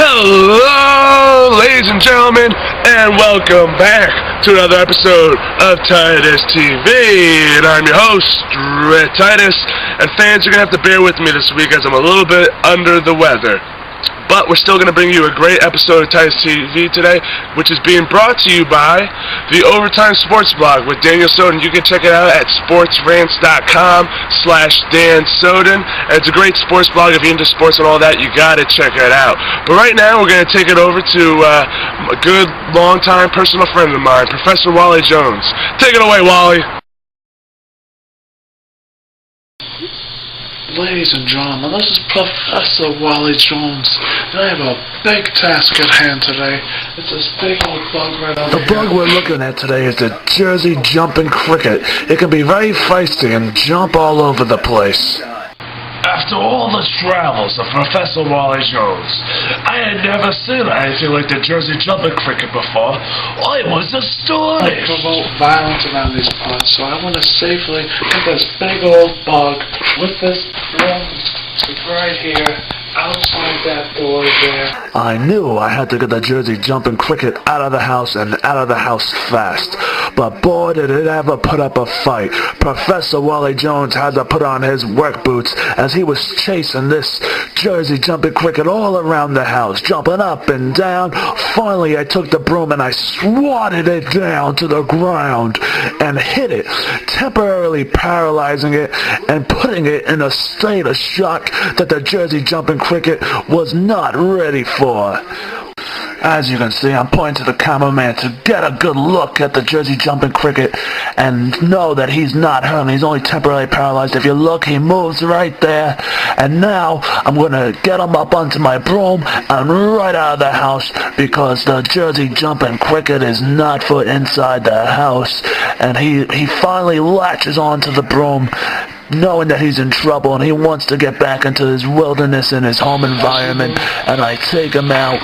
Hello, ladies and gentlemen, and welcome back to another episode of Titus TV. And I'm your host, Rhett Titus. And fans, you're going to have to bear with me this week as I'm a little bit under the weather. But we're still going to bring you a great episode of Titus TV today, which is being brought to you by the Overtime Sports Blog with Daniel Soden. You can check it out at sportsrants.com/Dan Soden. And it's a great sports blog. If you're into sports and all that, you got to check it out. But right now, we're going to take it over to a good, long-time personal friend of mine, Professor Wally Jones. Take it away, Wally. Ladies and gentlemen, this is Professor Wally Jones, and I have a big task at hand today. It's this big old bug right over here. The bug we're looking at today is the Jersey jumping cricket. It can be very feisty and jump all over the place. After all the travels of Professor Wally Jones, I had never seen anything like the Jersey jumping cricket before. I was astonished. I promote violence around these parts, so I want to safely get this big old bug with this broom right here, outside that door there. I knew I had to get the Jersey jumping cricket out of the house and out of the house fast. But boy, did it ever put up a fight. Professor Wally Jones had to put on his work boots as he was chasing this Jersey jumping cricket all around the house, jumping up and down. Finally, I took the broom and I swatted it down to the ground and hit it, temporarily paralyzing it and putting it in a state of shock that the Jersey jumping cricket was not ready for. As you can see, I'm pointing to the cameraman to get a good look at the Jersey jumping cricket and know that he's not hurt. He's only temporarily paralyzed. If you look, he moves right there. And now I'm going to get him up onto my broom and right out of the house because the Jersey jumping cricket is not for inside the house. And he finally latches onto the broom, knowing that he's in trouble and he wants to get back into his wilderness and his home environment. And I take him out,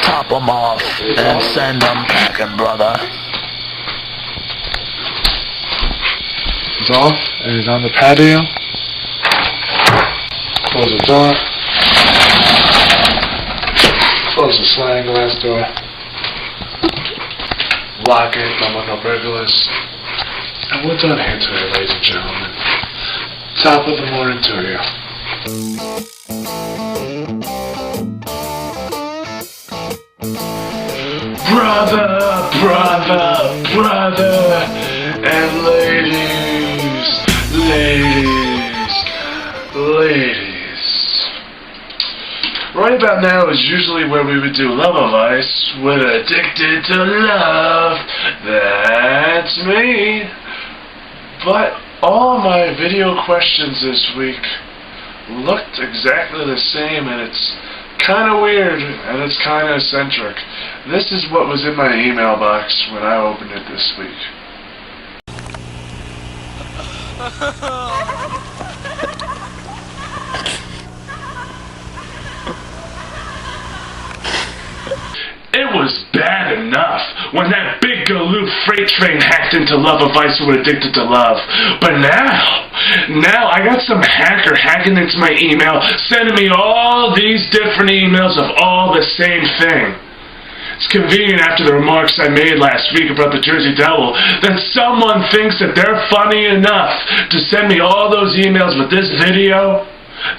top him off, and send him packing, brother. He's off, and he's on the patio. Close the door. Close the sliding glass door. Lock it, don't want no burglars. And we're done here today, ladies and gentlemen. Top of the morning to you. Brother, brother, brother, and ladies. Right about now is usually where we would do Love Advice with Addicted to Love. That's me. But all my video questions this week looked exactly the same, and it's kind of weird, and it's kind of eccentric. This is what was in my email box when I opened it this week. It was bad enough when that big galoot freight train hacked into Love Advice with Addicted to Love. But now I got some hacker hacking into my email, sending me all these different emails of all the same thing. It's convenient after the remarks I made last week about the Jersey Devil that someone thinks that they're funny enough to send me all those emails with this video,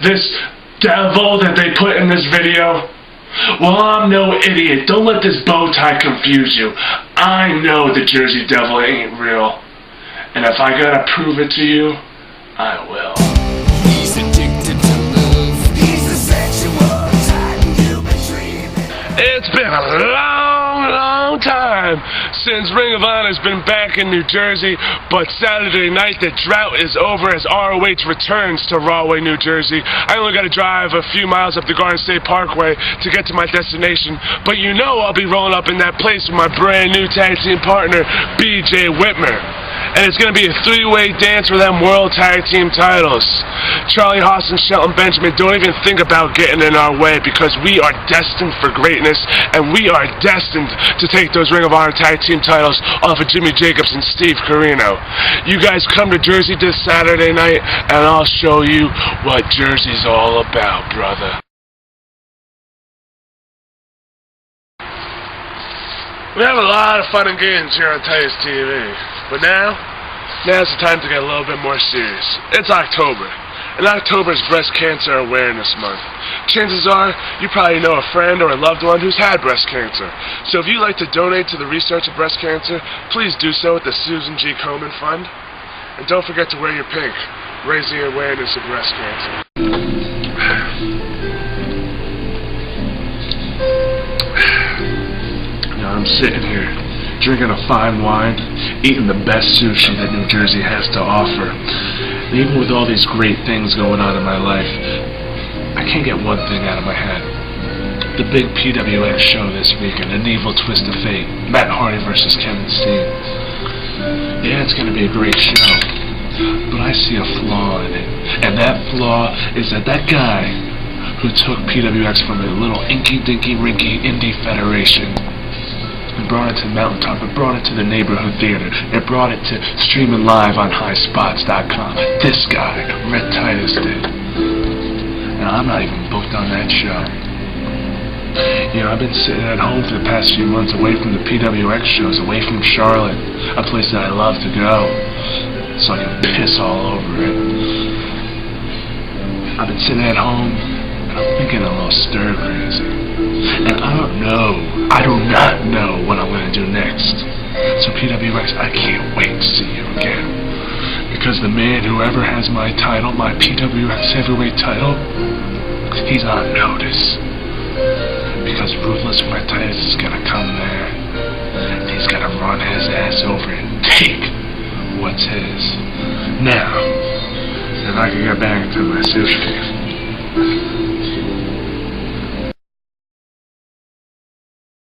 this devil that they put in this video. Well, I'm no idiot. Don't let this bow tie confuse you. I know the Jersey Devil ain't real. And if I gotta prove it to you, I will. He's addicted to love. He's a sexual titan you've been dreaming. It's been a long time since Ring of Honor's been back in New Jersey, but Saturday night the drought is over as ROH returns to Rahway, New Jersey. I only got to drive a few miles up the Garden State Parkway to get to my destination, but you know I'll be rolling up in that place with my brand new tag team partner, BJ Whitmer. And it's going to be a three-way dance for them World Tag Team titles. Charlie Haas and Shelton Benjamin don't even think about getting in our way because we are destined for greatness and we are destined to take those Ring of Honor Tag Team titles off of Jimmy Jacobs and Steve Corino. You guys come to Jersey this Saturday night and I'll show you what Jersey's all about, brother. We have a lot of fun and games here on Titus TV, but now's the time to get a little bit more serious. It's October, and October is Breast Cancer Awareness Month. Chances are, you probably know a friend or a loved one who's had breast cancer. So if you'd like to donate to the research of breast cancer, please do so at the Susan G. Komen Fund. And don't forget to wear your pink, raising awareness of breast cancer. I'm sitting here, drinking a fine wine, eating the best sushi that New Jersey has to offer. And even with all these great things going on in my life, I can't get one thing out of my head. The big PWX show this weekend, An Evil Twist of Fate, Matt Hardy versus Kevin Steen. Yeah, it's going to be a great show, but I see a flaw in it. And that flaw is that guy who took PWX from a little inky-dinky-rinky indie federation and brought it to Mountaintop, it brought it to the neighborhood theater, it brought it to streaming live on highspots.com. This guy, Rhett Titus, did. Now, I'm not even booked on that show. You know, I've been sitting at home for the past few months away from the PWX shows, away from Charlotte, a place that I love to go, so I can piss all over it. I've been sitting at home, and I'm thinking a little stir crazy. And I do not know what I'm going to do next. So PWX, I can't wait to see you again. Because the man, whoever has my title, my PWX heavyweight title, he's on notice. Because Ruthless Rhett Titus is going to come there, and he's going to run his ass over and take what's his. Now, if I can get back to my sushi.